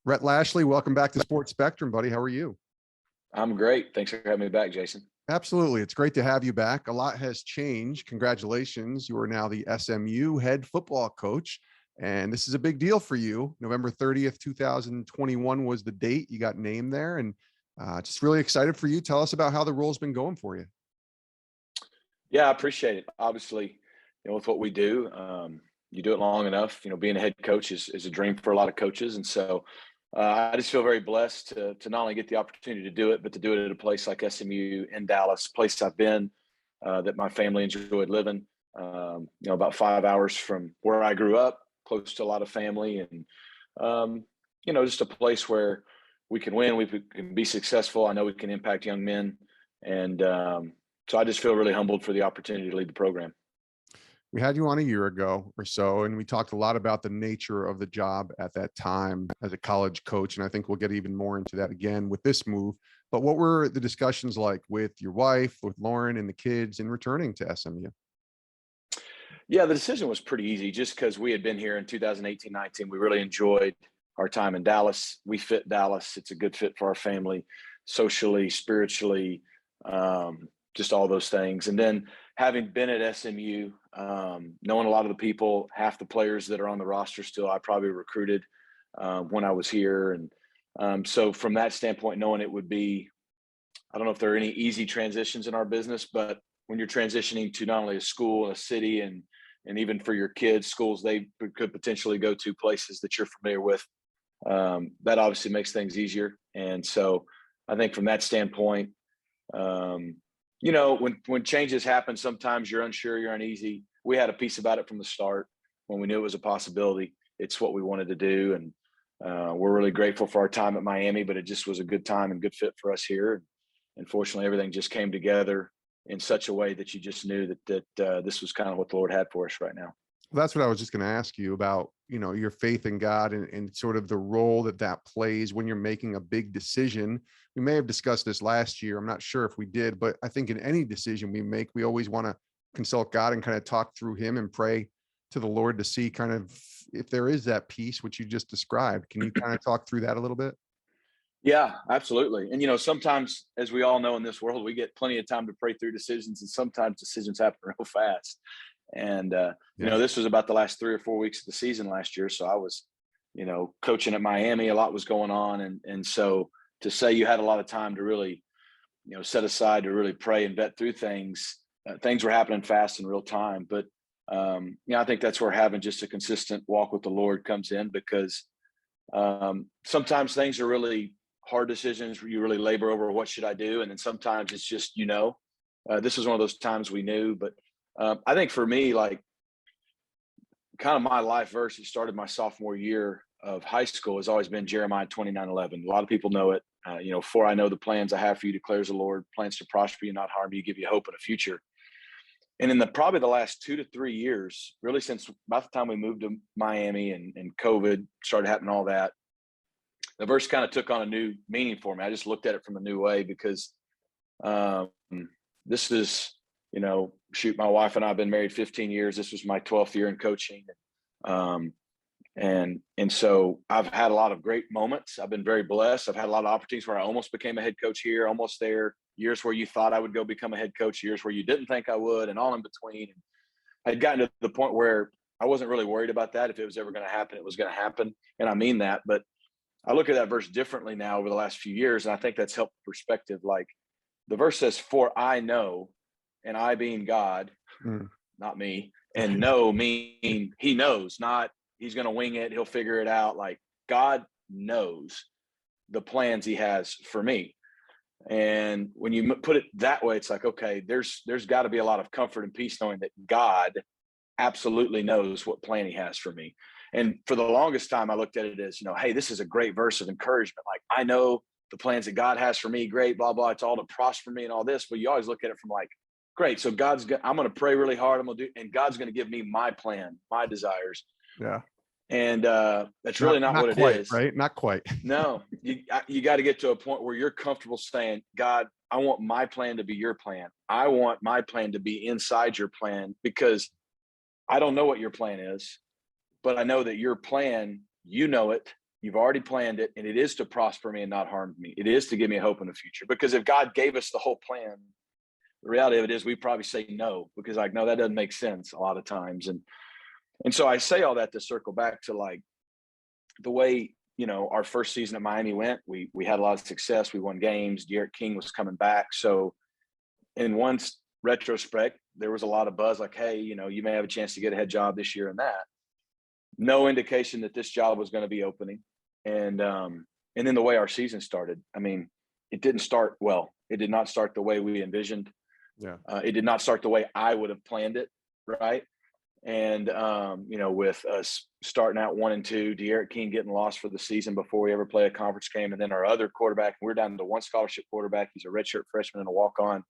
Rhett Lashlee, welcome back to Sports Spectrum, buddy. How are you? I'm great. Thanks for having me back, Jason. Absolutely. It's great to have you back. A lot has changed. Congratulations. You are now the SMU head football coach, and this is a big deal for you. November 30th, 2021 was the date you got named there, and just really excited for you. Tell us about how the role's been going for you. Yeah, I appreciate it. Obviously, with what we do, you do it long enough. Being a head coach is a dream for a lot of coaches, and so I just feel very blessed to not only get the opportunity to do it, but to do it at a place like SMU in Dallas, a place I've been, that my family enjoyed living. About 5 hours from where I grew up, close to a lot of family, and just a place where we can win, we can be successful. I know we can impact young men, and so I just feel really humbled for the opportunity to lead the program. We had you on a year ago or so, and we talked a lot about the nature of the job at that time as a college coach. And I think we'll get even more into that again with this move. But what were the discussions like with your wife, with Lauren and the kids in returning to SMU? Yeah, the decision was pretty easy just because we had been here in 2018-19. We really enjoyed our time in Dallas. We fit Dallas. It's a good fit for our family, socially, spiritually, just all those things. And then having been at SMU, knowing a lot of the people, half the players that are on the roster still, I probably recruited when I was here. And so from that standpoint, knowing it would be, I don't know if there are any easy transitions in our business, but when you're transitioning to not only a school, a city, and even for your kids, schools they could potentially go to places that you're familiar with, that obviously makes things easier. And so I think from that standpoint, when changes happen, sometimes you're unsure, you're uneasy. We had a piece about it from the start when we knew it was a possibility. It's what we wanted to do. And we're really grateful for our time at Miami, but it just was a good time and good fit for us here. And fortunately, everything just came together in such a way that you just knew that this was kind of what the Lord had for us right now. Well, that's what I was just going to ask you about, your faith in God and sort of the role that plays when you're making a big decision. We may have discussed this last year. I'm not sure if we did, but I think in any decision we make, we always want to consult God and kind of talk through him and pray to the Lord to see kind of if there is that peace, which you just described. Can you kind of talk through that a little bit? Yeah, absolutely. And, sometimes, as we all know in this world, we get plenty of time to pray through decisions, and sometimes decisions happen real fast. And, this was about the last 3 or 4 weeks of the season last year. So I was, coaching at Miami, a lot was going on. And so to say you had a lot of time to really, set aside to really pray and vet through things, things were happening fast in real time. But, I think that's where having just a consistent walk with the Lord comes in, because sometimes things are really hard decisions where you really labor over what should I do. And then sometimes it's just, this was one of those times we knew. But I think for me, like, kind of my life verse that started my sophomore year of high school has always been Jeremiah 29:11. A lot of people know it. For I know the plans I have for you, declares the Lord, plans to prosper you, not harm you, give you hope and a future. And in probably the last 2 to 3 years, really since about the time we moved to Miami and COVID started happening, all that, the verse kind of took on a new meaning for me. I just looked at it from a new way, because this is, my wife and I have been married 15 years. This was my 12th year in coaching. And so I've had a lot of great moments. I've been very blessed. I've had a lot of opportunities where I almost became a head coach here, almost there, years where you thought I would go become a head coach, years where you didn't think I would, and all in between. And I'd gotten to the point where I wasn't really worried about that. If it was ever going to happen, it was going to happen. And I mean that, but I look at that verse differently now over the last few years. And I think that's helped perspective. Like, the verse says, for I know, and I being God, not me, and know mean he knows, not he's going to wing it, he'll figure it out. Like, God knows the plans he has for me. And when you put it that way, it's like, okay, there's got to be a lot of comfort and peace knowing that God absolutely knows what plan he has for me. And for the longest time, I looked at it as, hey, this is a great verse of encouragement. Like, I know the plans that God has for me, great, blah, blah. It's all to prosper me and all this. But you always look at it from like, great. So I'm going to pray really hard. And God's going to give me my plan, my desires. Yeah. And that's really not what quite, it is. Right? Not quite. No, you got to get to a point where you're comfortable saying, God, I want my plan to be your plan. I want my plan to be inside your plan, because I don't know what your plan is, but I know that your plan, you know it, You've already planned it, and it is to prosper me and not harm me. It is to give me a hope in the future. Because if God gave us the whole plan, the reality of it is we probably say no, because like, no, that doesn't make sense a lot of times. And so I say all that to circle back to like the way, our first season at Miami went. We had a lot of success. We won games. Derek King was coming back. So in one retrospect, there was a lot of buzz like, hey, you may have a chance to get a head job this year and that. No indication that this job was going to be opening. And then the way our season started, I mean, it didn't start well. It did not start the way we envisioned. Yeah. It did not start the way I would have planned it. Right. And, with us starting out 1-2, Derek King getting lost for the season before we ever play a conference game. And then our other quarterback, we're down to one scholarship quarterback. He's a redshirt freshman and a walk-on.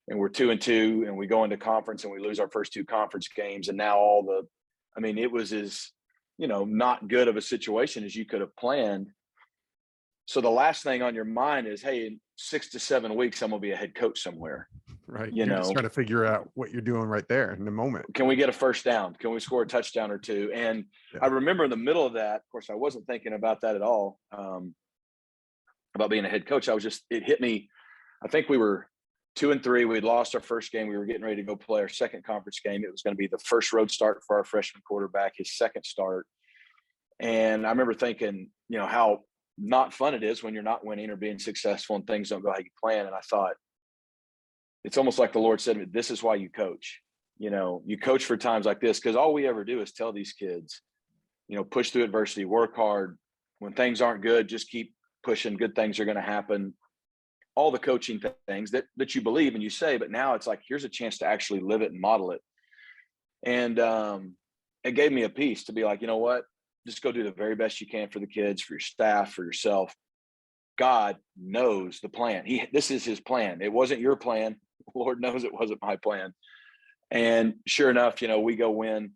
And we're 2-2, and we go into conference and we lose our first 2 conference games. And now it was as, not good of a situation as you could have planned. So the last thing on your mind is, hey, in 6 to 7 weeks, I'm going to be a head coach somewhere. Right. You're just trying to figure out what you're doing right there in the moment. Can we get a first down? Can we score a touchdown or 2? And yeah. I remember in the middle of that, of course, I wasn't thinking about that at all, about being a head coach. It hit me. I think we were 2-3. We had lost our first game. We were getting ready to go play our second conference game. It was going to be the first road start for our freshman quarterback, his second start. And I remember thinking, how not fun it is when you're not winning or being successful and things don't go how you plan. And I thought, it's almost like the Lord said to me, this is why you coach. You coach for times like this, because all we ever do is tell these kids, push through adversity, work hard. When things aren't good, just keep pushing. Good things are going to happen. All the coaching things that you believe and you say, but now it's like, here's a chance to actually live it and model it. And it gave me a peace to be like, you know what, just go do the very best you can for the kids, for your staff, for yourself. God knows the plan. This is his plan. It wasn't your plan. Lord knows it wasn't my plan. And sure enough, we go win.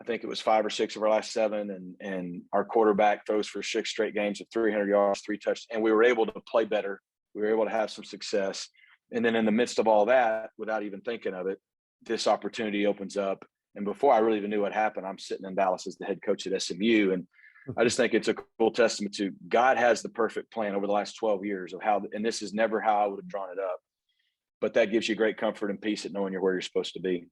I think it was 5 or 6 of our last 7. And our quarterback throws for 6 straight games of 300 yards, 3 touchdowns. And we were able to play better. We were able to have some success. And then in the midst of all that, without even thinking of it, this opportunity opens up. And before I really even knew what happened, I'm sitting in Dallas as the head coach at SMU. And I just think it's a cool testament to God has the perfect plan over the last 12 years of how, and this is never how I would have drawn it up. But that gives you great comfort and peace at knowing you're where you're supposed to be.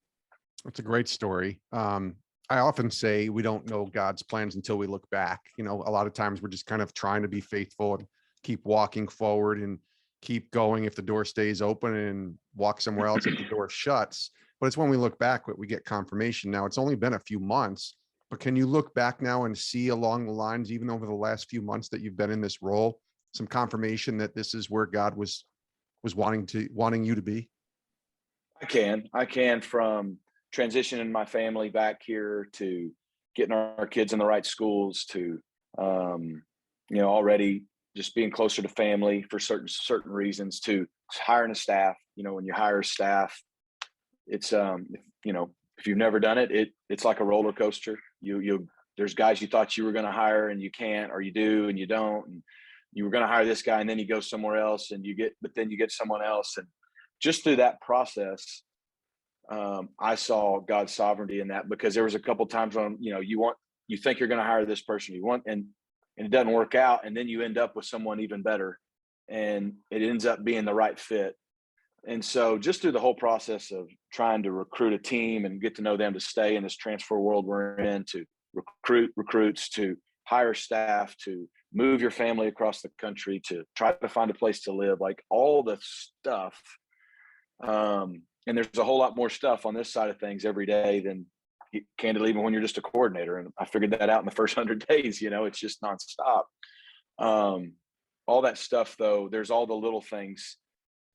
It's a great story. I often say we don't know God's plans until we look back. A lot of times we're just kind of trying to be faithful and keep walking forward and keep going if the door stays open and walk somewhere else if the door shuts. But it's when we look back that we get confirmation. Now, it's only been a few months, but can you look back now and see along the lines, even over the last few months that you've been in this role, some confirmation that this is where God was wanting you to be? I can from transitioning my family back here to getting our kids in the right schools to, already just being closer to family for certain reasons to hiring a staff. When you hire staff, it's, if you've never done it, it's like a roller coaster. There's guys you thought you were going to hire and you can't, or you do and you don't. And you were going to hire this guy and then you go somewhere else and but then you get someone else. And just through that process, I saw God's sovereignty in that, because there was a couple of times when, you think you're going to hire this person and it doesn't work out. And then you end up with someone even better and it ends up being the right fit. And so just through the whole process of trying to recruit a team and get to know them, to stay in this transfer world we're in, to recruit recruits, to hire staff, to move your family across the country, to try to find a place to live, like all the stuff. And there's a whole lot more stuff on this side of things every day than, candidly, even when you're just a coordinator. And I figured that out in the first 100 days, it's just nonstop. All that stuff, though, there's all the little things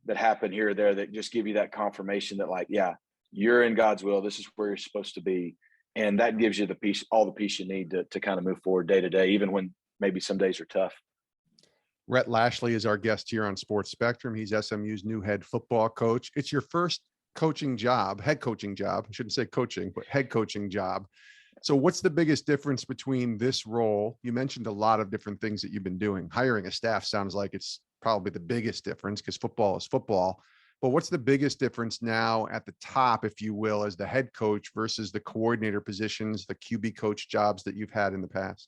that happen here or there that just give you that confirmation that, like, yeah, you're in God's will. This is where you're supposed to be. And that gives you the peace, all the peace you need to kind of move forward day to day, even when maybe some days are tough. Rhett Lashlee is our guest here on Sports Spectrum. He's SMU's new head football coach. It's your first head coaching job. I shouldn't say coaching, but head coaching job. So what's the biggest difference between this role? You mentioned a lot of different things that you've been doing. Hiring a staff sounds like it's probably the biggest difference, because football is football. But what's the biggest difference now at the top, if you will, as the head coach versus the coordinator positions, the QB coach jobs that you've had in the past?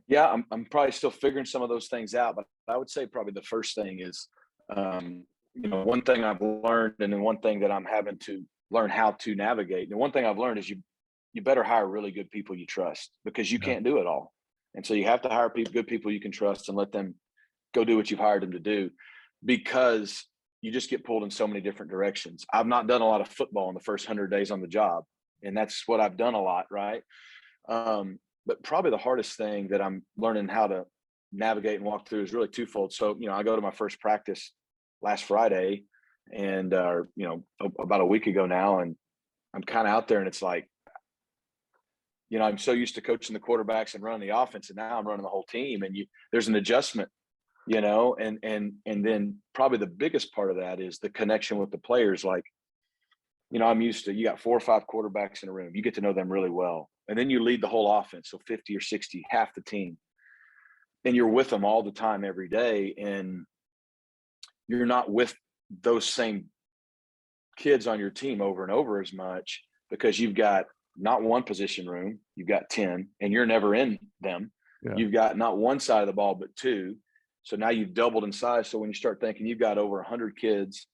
Yeah, I'm probably still figuring some of those things out, but I would say probably the first thing is, one thing I've learned, and then one thing that I'm having to learn how to navigate. And one thing I've learned is you better hire really good people you trust, because you Yeah. can't do it all. And so you have to hire good people you can trust and let them go do what you've hired them to do, because you just get pulled in so many different directions. I've not done a lot of football in the first 100 days on the job, and that's what I've done a lot, right? But probably the hardest thing that I'm learning how to navigate and walk through is really twofold. So, I go to my first practice last Friday, and about a week ago now, and I'm kind of out there, and it's like, I'm so used to coaching the quarterbacks and running the offense, and now I'm running the whole team, and there's an adjustment, and then probably the biggest part of that is the connection with the players. Like, I'm used to, you got 4 or 5 quarterbacks in a room, you get to know them really well, and then you lead the whole offense, so 50 or 60, half the team, and you're with them all the time, every day, and you're not with those same kids on your team over and over as much, because you've got not one position room, you've got 10, and you're never in them. Yeah. You've got not one side of the ball, but 2. So now you've doubled in size. So when you start thinking you've got over 100 kids,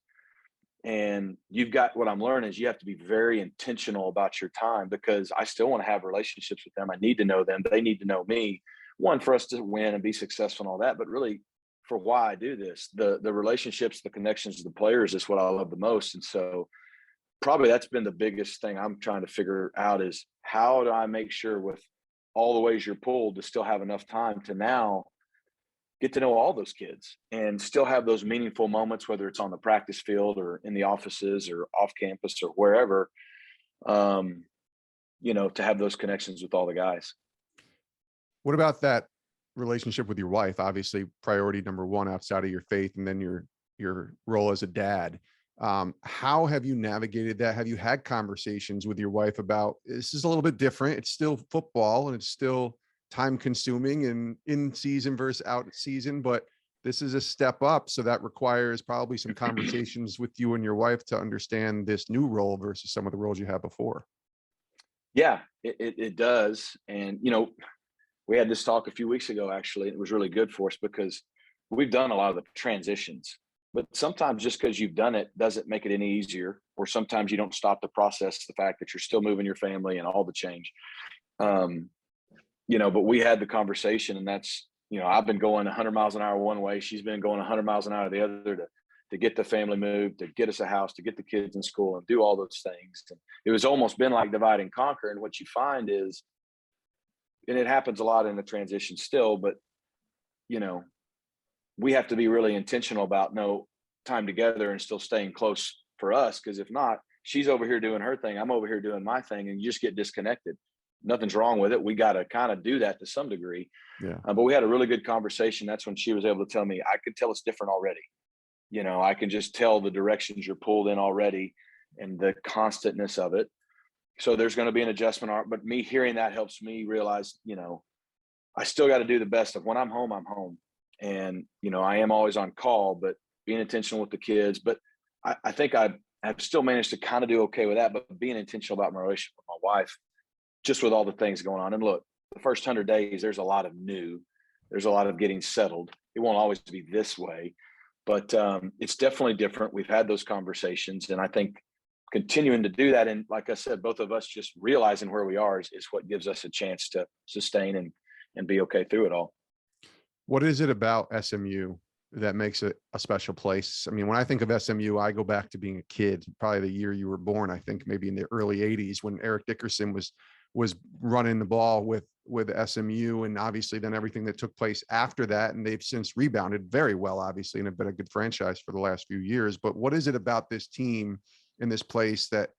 and you've got, what I'm learning is you have to be very intentional about your time, because I still want to have relationships with them. I need to know them. They need to know me. One, for us to win and be successful and all that, but really for why I do this. The relationships, the connections to the players is what I love the most. And so probably that's been the biggest thing I'm trying to figure out, is how do I make sure, with all the ways you're pulled, to still have enough time to now get to know all those kids and still have those meaningful moments, whether it's on the practice field or in the offices or off campus or wherever, to have those connections with all the guys. What about that relationship with your wife? Obviously, priority number one outside of your faith, and then your role as a dad. How have you navigated that? Have you had conversations with your wife about, this is a little bit different, it's still football and it's still time consuming and in season versus out season, but this is a step up, so that requires probably some conversations with you and your wife to understand this new role versus some of the roles you had before? Yeah, it does. And we had this talk a few weeks ago, actually. It was really good for us, because we've done a lot of the transitions, but sometimes just because you've done it doesn't make it any easier. Or sometimes you don't stop the process, the fact that you're still moving your family and all the change. But we had the conversation, and that's, I've been going 100 miles an hour one way. She's been going 100 miles an hour the other, to get the family moved, to get us a house, to get the kids in school, and do all those things. And it was almost been like divide and conquer. And what you find is, and it happens a lot in the transition still, but we have to be really intentional about no time together and still staying close for us. Because if not, she's over here doing her thing, I'm over here doing my thing, and you just get disconnected. Nothing's wrong with it. We got to kind of do that to some degree. Yeah. But we had a really good conversation. That's when she was able to tell me, I could tell it's different already. I can just tell the directions you're pulled in already, and the constantness of it. So there's going to be an adjustment. But me hearing that helps me realize, I still got to do the best of, when I'm home, I'm home. And, I am always on call, but being intentional with the kids. But I think I've still managed to kind of do okay with that, but being intentional about my relationship with my wife, just with all the things going on. And look, the first 100 days, there's a lot of new, there's a lot of getting settled. It won't always be this way, but it's definitely different. We've had those conversations, and I think continuing to do that, and like I said, both of us just realizing where we are is what gives us a chance to sustain and be okay through it all. What is it about SMU that makes it a special place? I mean, when I think of SMU, I go back to being a kid, probably the year you were born. I think maybe in the early 80s, when Eric Dickerson was running the ball with SMU, and obviously then everything that took place after that. And they've since rebounded very well, obviously, and have been a good franchise for the last few years. But what is it about this team in this place that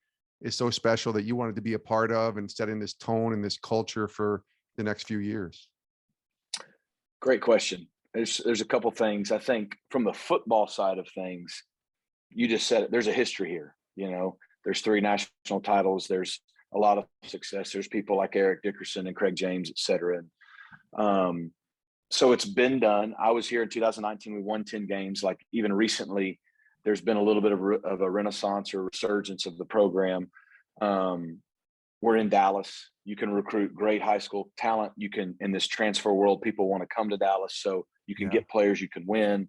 is so special that you wanted to be a part of, and setting this tone and this culture for the next few years? Great question. There's a couple things. I think from the football side of things, you just said it, there's a history here. There's 3 national titles. There's a lot of success. There's people like Eric Dickerson and Craig James, et cetera. And so it's been done. I was here in 2019. We won 10 games. Like, even recently, there's been a little bit of a renaissance or resurgence of the program. we're in Dallas. You can recruit great high school talent. You can, in this transfer world, people want to come to Dallas, so you can get players, you can win.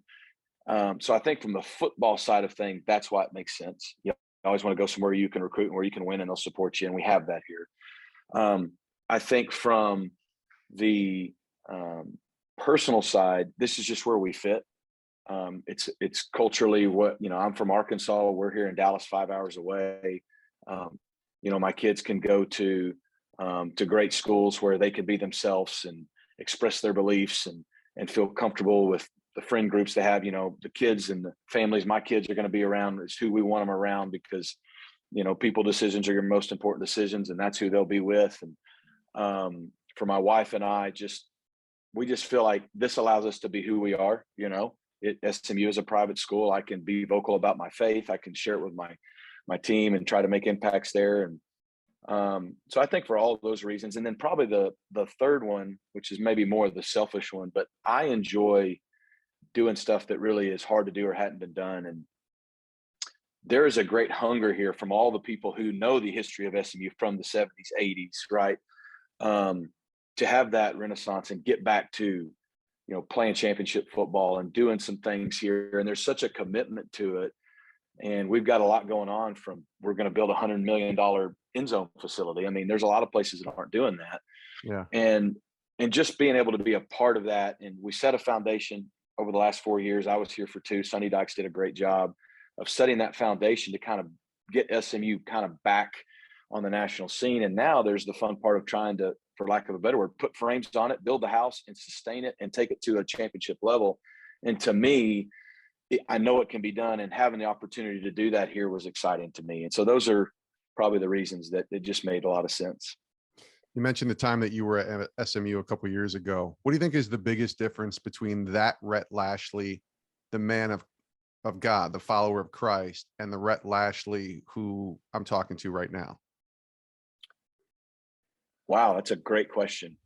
So I think from the football side of things, that's why it makes sense. You always want to go somewhere you can recruit and where you can win, and they'll support you. And we have that here. I think from the personal side, this is just where we fit. It's culturally what, I'm from Arkansas. We're here in Dallas, 5 hours away. My kids can go to great schools where they can be themselves and express their beliefs and feel comfortable with the friend groups they have. The kids and the families my kids are going to be around is who we want them around, because people decisions are your most important decisions, and that's who they'll be with. And for my wife and I, we just feel like this allows us to be who we are. SMU is a private school. I can be vocal about my faith. I can share it with my team and try to make impacts there. And so I think for all of those reasons, and then probably the third one, which is maybe more of the selfish one, but I enjoy doing stuff that really is hard to do or hadn't been done. And there is a great hunger here from all the people who know the history of SMU from the 70s, 80s, right? To have that renaissance and get back to, playing championship football and doing some things here. And there's such a commitment to it. And we've got a lot going on. We're going to build $100 million end zone facility. I mean, there's a lot of places that aren't doing that. Yeah. And just being able to be a part of that. And we set a foundation over the last 4 years. I was here for 2. Sonny Dykes did a great job of setting that foundation to kind of get SMU kind of back on the national scene. And now there's the fun part of trying to, for lack of a better word, put frames on it, build the house and sustain it and take it to a championship level. And to me, I know it can be done, and having the opportunity to do that here was exciting to me. And so those are probably the reasons that it just made a lot of sense. You mentioned the time that you were at SMU a couple of years ago. What do you think is the biggest difference between that Rhett Lashlee, the man of God, the follower of Christ, and the Rhett Lashlee who I'm talking to right now? Wow, that's a great question.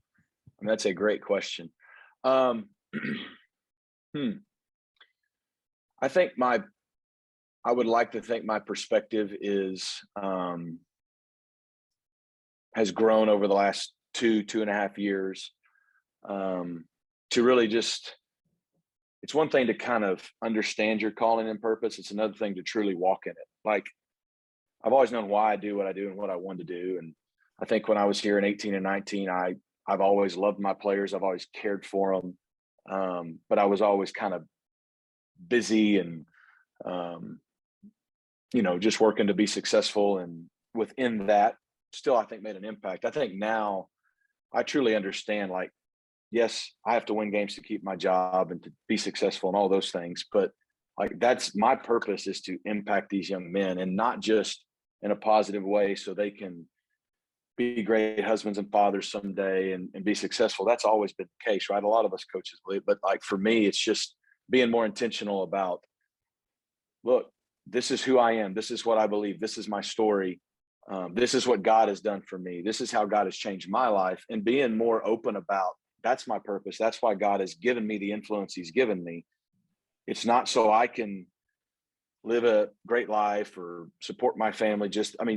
That's a great question. I think I would like to think my perspective has grown over the last 2.5 years, to really it's one thing to kind of understand your calling and purpose. It's another thing to truly walk in it. Like, I've always known why I do what I do and what I want to do. And I think when I was here in 18 and 19, I've always loved my players. I've always cared for them. But I was always kind of busy and, just working to be successful. And within that, still, I think made an impact. I think now I truly understand, like, yes, I have to win games to keep my job and to be successful and all those things. But like, that's my purpose, is to impact these young men, and not just in a positive way so they can be great husbands and fathers someday and be successful. That's always been the case, right? A lot of us coaches believe, but like for me, it's just being more intentional about, look, this is who I am. This is what I believe. This is my story. This is what God has done for me. This is how God has changed my life, and being more open about, that's my purpose. That's why God has given me the influence he's given me. It's not so I can live a great life or support my family.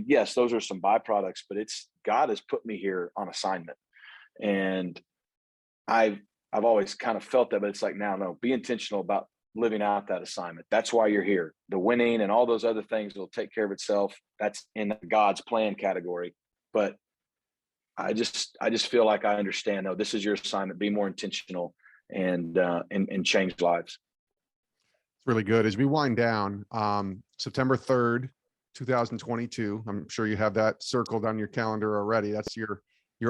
Yes, those are some byproducts, but it's God has put me here on assignment. And I've always kind of felt that, but it's like, no, be intentional about living out that assignment. That's why you're here. The winning and all those other things will take care of itself. That's in God's plan category. But I just feel like I understand, no, this is your assignment. Be more intentional and change lives. It's really good. As we wind down, September 3rd, 2022, I'm sure you have that circled on your calendar already. That's your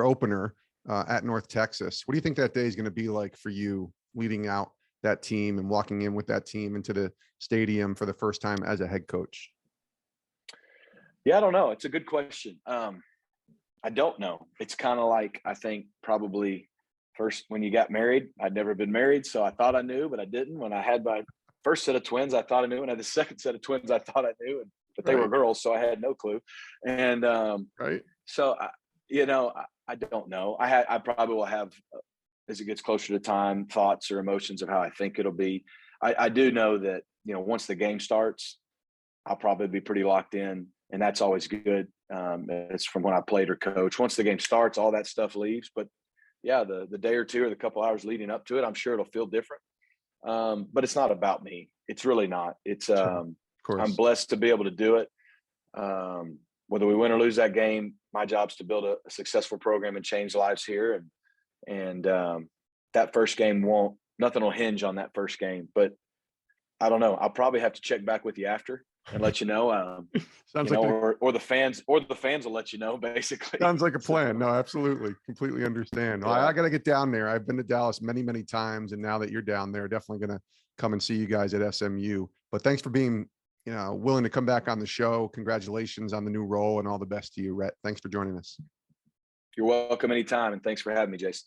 opener at North Texas. What do you think that day is going to be like for you, leading out that team and walking in with that team into the stadium for the first time as a head coach? Yeah, I don't know. It's a good question. I don't know. It's kind of like, I think probably first when you got married. I'd never been married, so I thought I knew, but I didn't. When I had my first set of twins, I thought I knew, and I had the second set of twins, I thought I knew, but they were girls, so I had no clue. And so I don't know. I probably will have, as it gets closer to time, thoughts or emotions of how I think it'll be. I do know that once the game starts, I'll probably be pretty locked in and that's always good. It's from when I played or coach. Once the game starts, all that stuff leaves. But yeah, the day or two or the couple hours leading up to it, I'm sure it'll feel different. But it's not about me. It's really not. It's Sure. Of I'm course. blessed to be able to do it. Whether we win or lose that game, my job's to build a successful program and change lives here. And that first game nothing will hinge on that first game. But I don't know. I'll probably have to check back with you after and let you know. Sounds You like know, or the fans will let you know, basically. sounds like a plan. No, absolutely. Completely understand. Well, Yeah. I got to get down there. I've been to Dallas many, many times. And now that you're down there, definitely going to come and see you guys at SMU. But thanks for being, willing to come back on the show. Congratulations on the new role and all the best to you, Rhett. Thanks for joining us. You're welcome anytime. And thanks for having me, Jason.